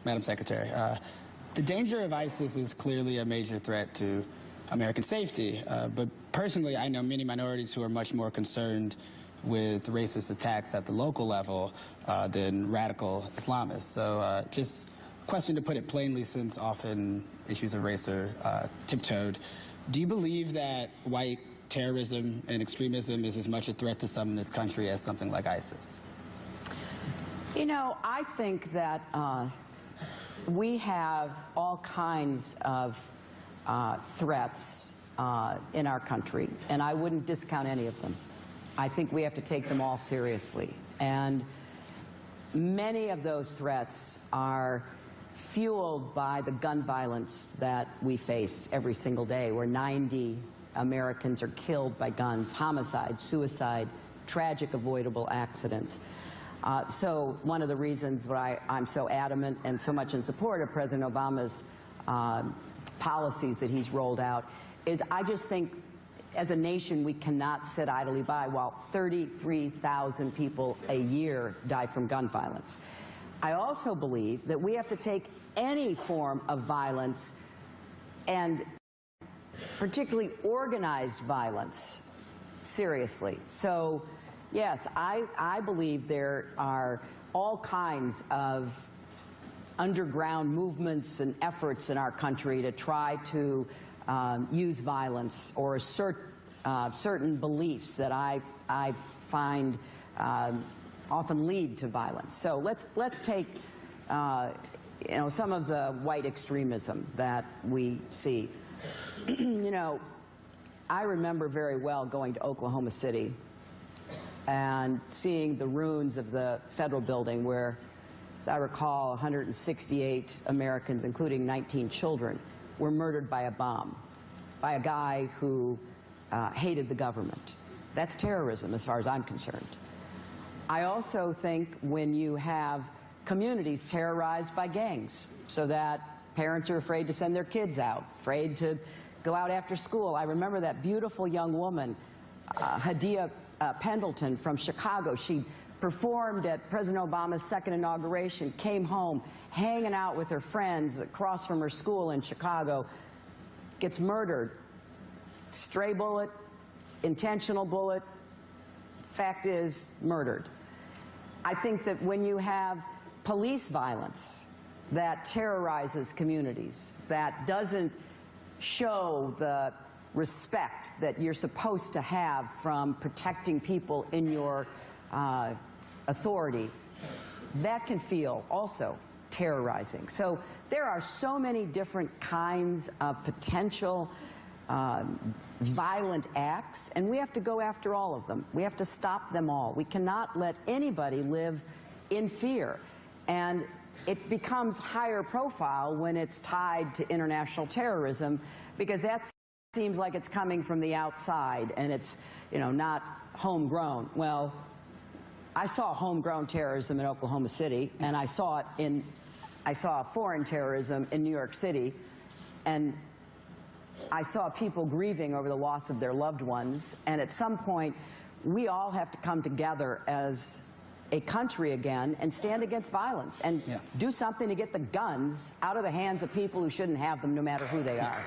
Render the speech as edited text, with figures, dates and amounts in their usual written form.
Madam Secretary. The danger of ISIS is clearly a major threat to American safety, but personally I know many minorities who are much more concerned with racist attacks at the local level than radical Islamists. So just a question to put it plainly, since often issues of race are tiptoed. Do you believe that white terrorism and extremism is as much a threat to some in this country as something like ISIS? You know, I think that we have all kinds of threats in our country, and I wouldn't discount any of them. I think we have to take them all seriously. And many of those threats are fueled by the gun violence that we face every single day, where 90 Americans are killed by guns, homicide, suicide, tragic avoidable accidents. So one of the reasons why I'm so adamant and so much in support of President Obama's policies that he's rolled out is I just think as a nation we cannot sit idly by while 33,000 people a year die from gun violence. I also believe that we have to take any form of violence, and particularly organized violence, seriously. So yes, I believe there are all kinds of underground movements and efforts in our country to try to use violence or assert certain beliefs that I find often lead to violence. So let's take you know, some of the white extremism that we see. You know, I remember very well going to Oklahoma City and seeing the ruins of the federal building where, as I recall, 168 Americans, including 19 children, were murdered by a bomb, by a guy who hated the government. That's terrorism as far as I'm concerned. I also think when you have communities terrorized by gangs so that parents are afraid to send their kids out, afraid to go out after school. I remember that beautiful young woman, Hadia Pendleton from Chicago. She performed at President Obama's second inauguration, came home, hanging out with her friends across from her school in Chicago, gets murdered. Stray bullet, intentional bullet, fact is, murdered. I think that when you have police violence that terrorizes communities, that doesn't show the respect that you're supposed to have from protecting people in your authority, that can feel also terrorizing. So there are so many different kinds of potential violent acts, and we have to go after all of them. We have to stop them all. We cannot let anybody live in fear. And it becomes higher profile when it's tied to international terrorism, because that seems like it's coming from the outside and it's, you know, not homegrown. Well, I saw homegrown terrorism in Oklahoma City, and I saw foreign terrorism in New York City, and I saw people grieving over the loss of their loved ones. And at some point, we all have to come together as a country again and stand against violence and do something to get the guns out of the hands of people who shouldn't have them, no matter who they are.